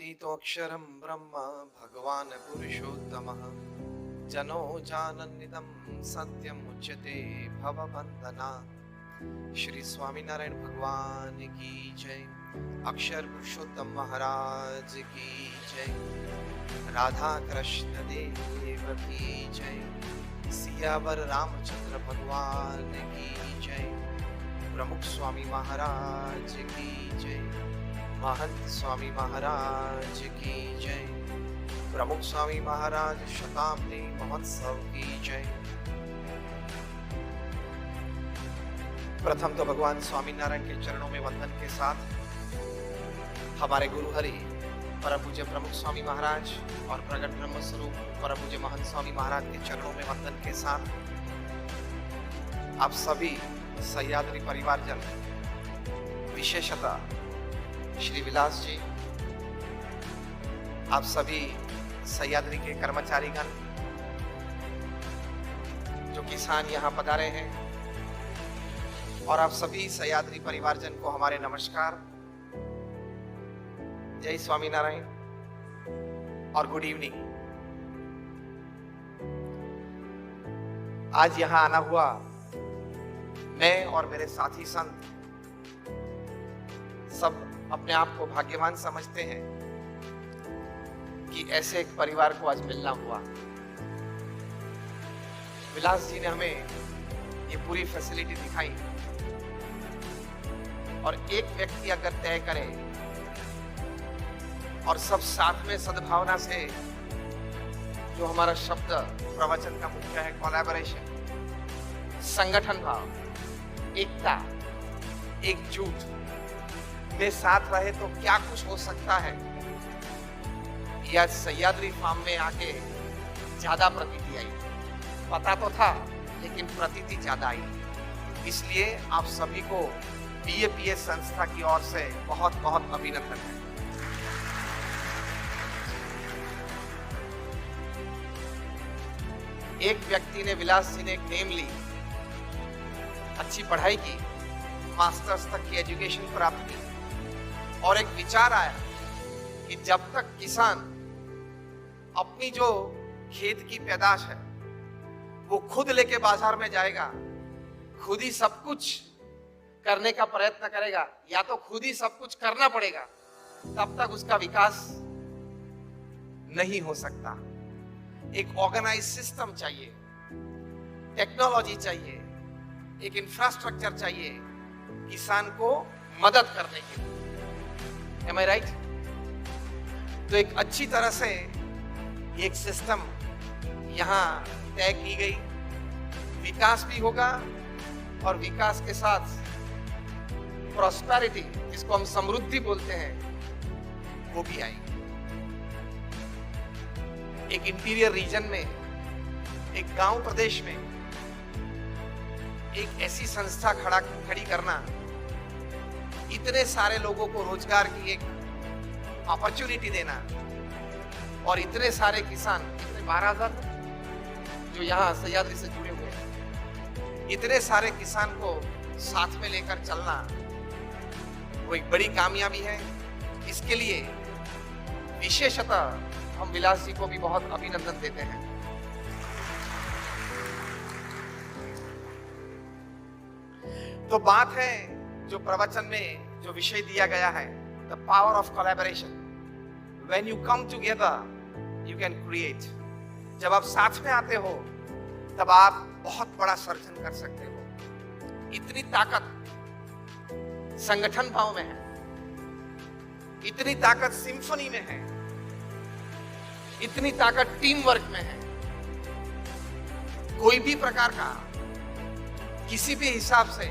आसीतोऽक्षरं ब्रह्म भगवान् पुरुषोत्तमः जनो जानन्निदं सत्यम उच्यते भवबंधना। श्री स्वामीनारायण भगवान की जय। अक्षर पुरुषोत्तम महाराज की जय। राधा कृष्ण देव की जय। सियावर रामचंद्र भगवान की जय। प्रमुख स्वामी महाराज की जय। महंत स्वामी महाराज की जय। प्रमुख स्वामी महाराज शताब्दी महोत्सव की जय। प्रथम तो भगवान स्वामीनारायण के चरणों में वंदन के साथ हमारे गुरु हरि परम पूज्य प्रमुख स्वामी महाराज और प्रगट ब्रह्म स्वरूप परम पूज्य महंत स्वामी महाराज के चरणों में वंदन के साथ आप सभी सह्याद्री परिवारजन, विशेषतः श्री विलास जी, आप सभी सह्याद्री के कर्मचारीगण, जो किसान यहाँ पधारे हैं, और आप सभी सह्याद्री परिवारजन को हमारे नमस्कार, जय स्वामीनारायण और गुड इवनिंग। आज यहाँ आना हुआ मैं और मेरे साथी संत सब अपने आप को भाग्यवान समझते हैं कि ऐसे एक परिवार को आज मिलना हुआ। विलास जी ने हमें ये पूरी फैसिलिटी दिखाई, और एक व्यक्ति अगर तय करे और सब साथ में सद्भावना से, जो हमारा शब्द प्रवचन का मुख्य है, कोलैबोरेशन, संगठन भाव, एकता, एकजुट में साथ रहे तो क्या कुछ हो सकता है। यह सह्याद्री फार्म में आके ज्यादा प्रतीति आई। पता तो था लेकिन प्रतीति ज्यादा आई। इसलिए आप सभी को बीएपीएस संस्था की ओर से बहुत बहुत अभिनंदन है। एक व्यक्ति ने, विलास जी ने एक नेम ली, अच्छी पढ़ाई की, मास्टर्स तक की एजुकेशन प्राप्त की, और एक विचार आया कि जब तक किसान अपनी जो खेत की पैदाश है वो खुद लेके बाजार में जाएगा, खुद ही सब कुछ करने का प्रयत्न करेगा, या तो खुद ही सब कुछ करना पड़ेगा, तब तक उसका विकास नहीं हो सकता। एक ऑर्गेनाइज सिस्टम चाहिए, टेक्नोलॉजी चाहिए, एक इंफ्रास्ट्रक्चर चाहिए किसान को मदद करने के लिए। Am I right? तो एक अच्छी तरह से एक सिस्टम यहाँ तय की गई। विकास भी होगा और विकास के साथ प्रॉस्पेरिटी, जिसको हम समृद्धि बोलते हैं, वो भी आएगी। एक इंटीरियर रीजन में, एक गांव प्रदेश में एक ऐसी संस्था खड़ी करना, इतने सारे लोगों को रोजगार की एक अपॉर्चुनिटी देना, और इतने सारे किसान, इतने 12,000 जो यहाँ सह्याद्री से जुड़े हुए हैं, इतने सारे किसान को साथ में लेकर चलना, वो एक बड़ी कामयाबी है। इसके लिए विशेषतः हम विलास जी को भी बहुत अभिनंदन देते हैं। तो बात है जो प्रवचन में जो विषय दिया गया है, the power of collaboration. When you come together you can create. जब आप साथ में आते हो तब आप बहुत बड़ा सर्जन कर सकते हो। इतनी ताकत संगठन भाव में है, इतनी ताकत सिम्फनी में है, इतनी ताकत टीम वर्क में है। कोई भी प्रकार का किसी भी हिसाब से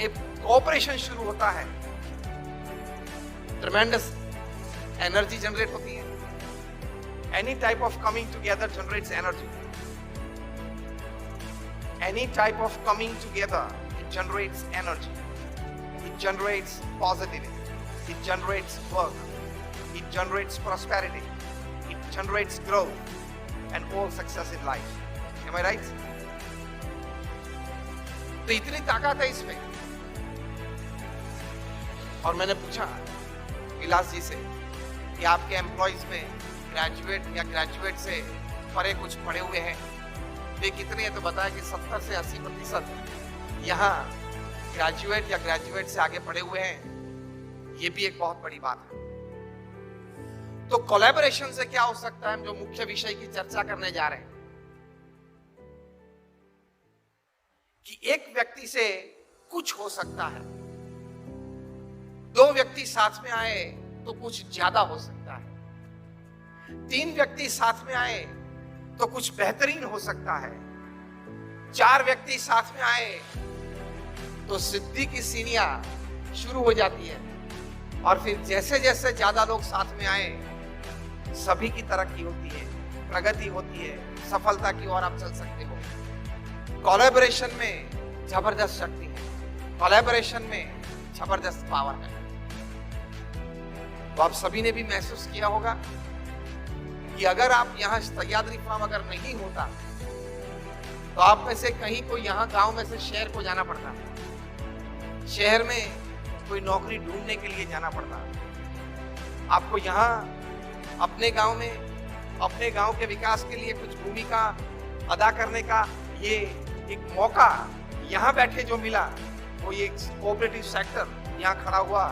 एक कोऑपरेशन शुरू होता है, ट्रेमेंडस एनर्जी जनरेट होती है। Any type of coming together generates energy. Any type of coming together, it generates energy, it generates positivity, it generates work, it generates prosperity, it generates growth and all success in life. Am I right? तो इतनी ताकत है इसमें। और मैंने पूछा विलास जी से कि कि आपके एम्प्लॉइज में ग्रेजुएट या ग्रेजुएट से परे कुछ पढ़े हुए हैं? वे कितने हैं? तो बताया कि 70 से 80% यहाँ ग्रेजुएट या ग्रेजुएट से आगे पढ़े हुए हैं। ये भी एक बहुत बड़ी बात है। तो कोलैबोरेशन से क्या हो सकता है, हम जो मुख्य विषय की चर्चा करने जा रहे हैं, कि एक व्यक्ति से कुछ हो सकता है, दो व्यक्ति साथ में आए तो कुछ ज्यादा हो सकता है, तीन व्यक्ति साथ में आए तो कुछ बेहतरीन हो सकता है, चार व्यक्ति साथ में आए तो सिद्धि की सीढ़ियां शुरू हो जाती है, और फिर जैसे जैसे ज्यादा लोग साथ में आए सभी की तरक्की होती है, प्रगति होती है, सफलता की ओर आप चल सकते हो। कोलैबोरेशन में जबरदस्त शक्ति है, कोलैबोरेशन में जबरदस्त पावर है। तो आप सभी ने भी महसूस किया होगा कि अगर आप यहाँ सह्याद्री फार्म अगर नहीं होता तो आप में से कहीं को यहाँ गांव में से शहर को जाना पड़ता, शहर में कोई नौकरी ढूंढने के लिए जाना पड़ता, आपको यहाँ अपने गांव में अपने गांव के विकास के लिए कुछ भूमिका अदा करने का ये एक मौका यहाँ बैठे जो मिला, वो ये कोऑपरेटिव सेक्टर यहाँ खड़ा हुआ,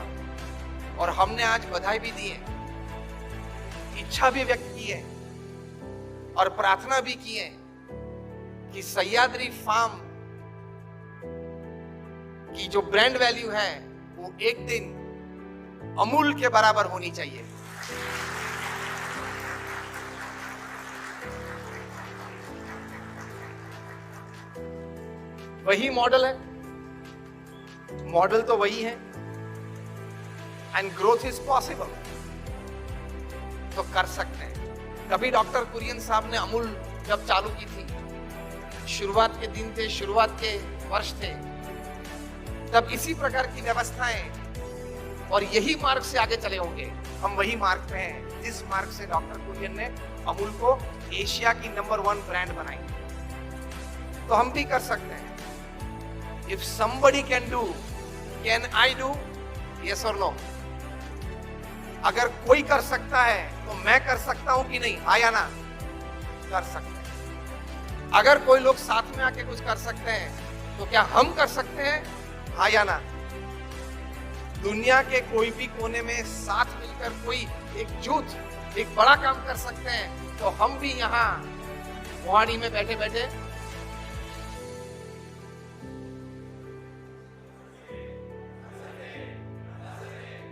और हमने आज बधाई भी दी है, इच्छा भी व्यक्त की है और प्रार्थना भी की है कि सह्याद्री फार्म की जो ब्रांड वैल्यू है वो एक दिन अमूल के बराबर होनी चाहिए। वही मॉडल है, मॉडल तो वही है, एंड ग्रोथ इज पॉसिबल, तो कर सकते हैं। कभी डॉक्टर कुरियन साहब ने अमूल जब चालू की थी, शुरुआत के दिन थे, शुरुआत के वर्ष थे, तब इसी प्रकार की व्यवस्थाएं और यही मार्ग से आगे चले होंगे। हम वही मार्ग पे हैं जिस मार्ग से डॉक्टर कुरियन ने अमूल को एशिया की नंबर 1 ब्रांड बनाई। तो हम भी कर सकते हैं। If somebody can do, can I do? Yes or no? अगर कोई कर सकता है तो मैं कर सकता हूं कि नहीं? हाँ या ना? कर सकते हैं। अगर कोई लोग साथ में आके कुछ कर सकते हैं तो क्या हम कर सकते हैं? हाँ या ना? दुनिया के कोई भी कोने में साथ मिलकर कोई एकजुट एक बड़ा काम कर सकते हैं, तो हम भी यहाँ मोहाड़ी में बैठे बैठे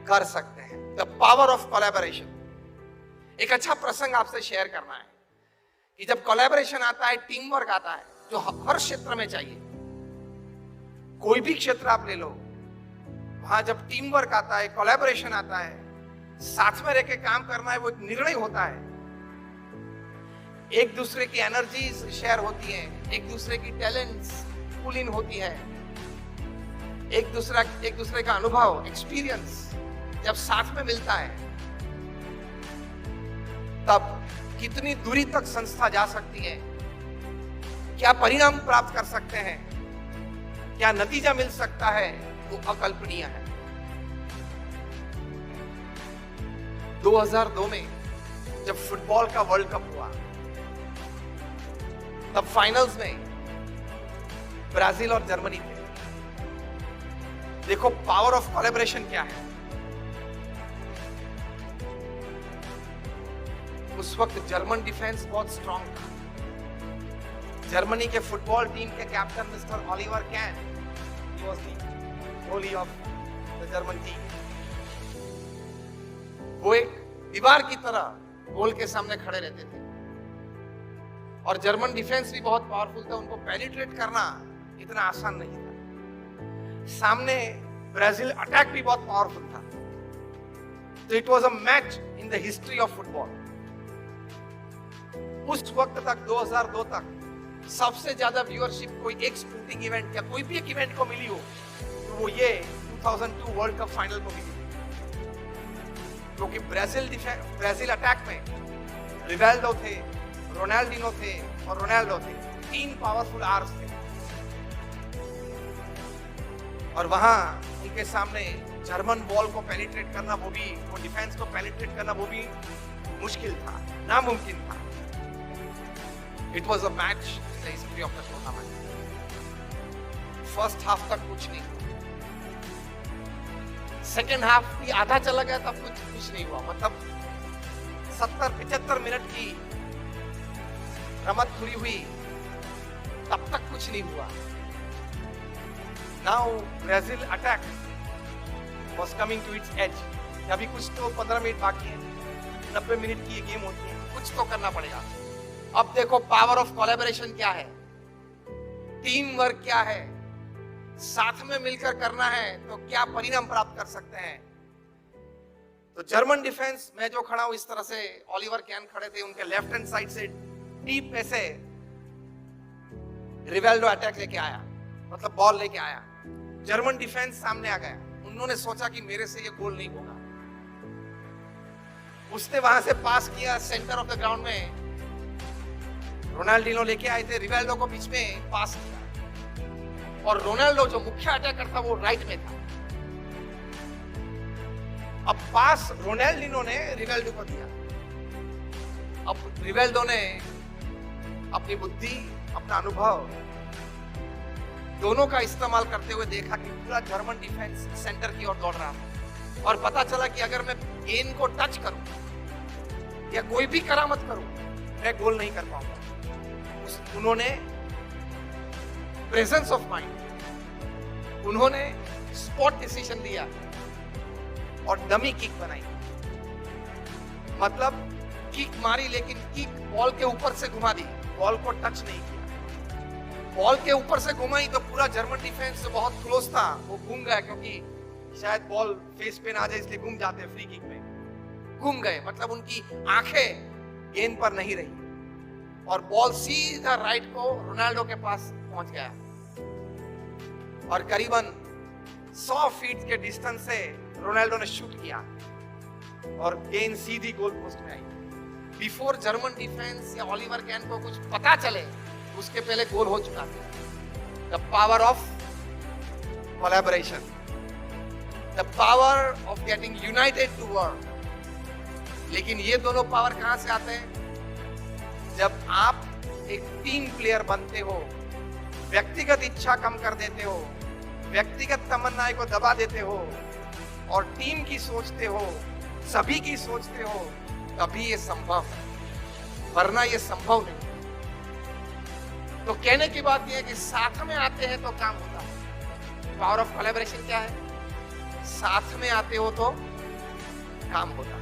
कर सकते हैं। The power of collaboration. एक अच्छा प्रसंग आपसे शेयर करना है कि जब कोलैबोरेशन आता है, टीम वर्क आता है, जो हर क्षेत्र में चाहिए, कोई भी क्षेत्र आप ले लो, वहां जब टीम वर्क आता है, कोलैबोरेशन आता है, साथ में रह के काम करना है, वो एक निर्णय होता है। एक दूसरे की एनर्जीज शेयर होती है, एक दूसरे की टैलेंट्स पुल इन होती है, एक दूसरे का अनुभव, एक्सपीरियंस जब साथ में मिलता है, तब कितनी दूरी तक संस्था जा सकती है, क्या परिणाम प्राप्त कर सकते हैं, क्या नतीजा मिल सकता है, वो अकल्पनीय है। 2002 में जब फुटबॉल का वर्ल्ड कप हुआ, तब फाइनल्स में ब्राजील और जर्मनी थे। देखो पावर ऑफ कोलैबोरेशन क्या है। उस वक्त जर्मन डिफेंस बहुत स्ट्रांग था। जर्मनी के फुटबॉल टीम के captain mister Oliver can, he was the गोली ऑफ द जर्मन टीम। वो एक दीवार की तरह गोल के सामने खड़े रहते थे, और जर्मन डिफेंस भी बहुत पावरफुल था, उनको पेनिट्रेट करना इतना आसान नहीं था। सामने ब्राजील अटैक भी बहुत पावरफुल था। तो it was a match in the history of football. उस वक्त तक 2002 तक सबसे ज्यादा व्यूअरशिप कोई एक स्पोर्टिंग इवेंट या कोई भी एक इवेंट को मिली हो तो वो ये 2002 वर्ल्ड कप फाइनल को मिली, क्योंकि ब्राजील अटैक में रिवेल्डो थे, रोनाल्डिनो थे और रोनाल्डो थे, तीन पावरफुल आर्म्स थे। और वहां उनके सामने जर्मन वॉल को पेनिट्रेट करना, वो डिफेंस को पेनिट्रेट करना, वो भी मुश्किल था, नामुमकिन था। It was a match in the history of the tournament. First half तक कुछ नहीं, सेकेंड हाफ भी आधा चला गया तब कुछ नहीं हुआ। मतलब 70-75 मिनट की रमत पूरी हुई तब तक कुछ नहीं हुआ। Now Brazil attack was coming to its edge। अभी कुछ तो 15 मिनट बाकी है, 90 मिनट की ये गेम होती है, कुछ तो करना पड़ेगा। अब देखो पावर ऑफ कोलैबोरेशन क्या है, टीम वर्क क्या है, साथ में मिलकर करना है तो क्या परिणाम प्राप्त कर सकते हैं। तो जर्मन डिफेंस में जो खड़ा हूं इस तरह से, ऑलिवर कैन खड़े थे, उनके लेफ्ट हैंड साइड से डीप में से रिवेल्डो अटैक लेके आया, मतलब बॉल लेके आया। जर्मन डिफेंस सामने आ गया, उन्होंने सोचा कि मेरे से ये गोल नहीं होगा। उसने वहां से पास किया सेंटर ऑफ द ग्राउंड में, रोनाल्डिनो लेके आए थे, रिवेल्डो को बीच में पास किया और रोनाल्डो जो मुख्य अटैकर था वो राइट में था। अब पास रोनाल्डिनो ने रिवेल्डो को दिया। अब रिवेल्डो ने अपनी बुद्धि, अपना अनुभव दोनों का इस्तेमाल करते हुए देखा कि पूरा जर्मन डिफेंस सेंटर की ओर दौड़ रहा है और पता चला कि अगर मैं गेंद को टच करूं या कोई भी करामत करूं मैं गोल नहीं कर पाऊंगा। उन्होंने प्रेजेंस ऑफ माइंड, उन्होंने स्पॉट डिसीजन लिया और डमी किक बनाई। मतलब किक मारी लेकिन किक बॉल के ऊपर से घुमा दी, बॉल को टच नहीं किया। बॉल के ऊपर से घुमाई तो पूरा जर्मन डिफेंस जो बहुत क्लोज था वो घूम गया, क्योंकि शायद बॉल फेस पे ना आ जाए इसलिए घूम जाते हैं फ्री किक में, घूम गए। मतलब उनकी आंखें गेंद पर नहीं रही और बॉल सीधा राइट को रोनाल्डो के पास पहुंच गया और करीबन 100 फीट के डिस्टेंस से रोनाल्डो ने शूट किया और गेंद सीधी गोल पोस्ट में आई। बिफोर जर्मन डिफेंस या ऑलिवर कैन को कुछ पता चले उसके पहले गोल हो चुका था। The power of collaboration, the power of getting united to work. लेकिन ये दोनों पावर कहां से आते हैं? जब आप एक टीम प्लेयर बनते हो, व्यक्तिगत इच्छा कम कर देते हो, व्यक्तिगत तमन्नाएं को दबा देते हो और टीम की सोचते हो, सभी की सोचते हो, तभी ये संभव है, वरना ये संभव नहीं। तो कहने की बात यह है कि साथ में आते हैं तो काम होता है। पावर ऑफ कोलैबोरेशन क्या है? साथ में आते हो तो काम होता है।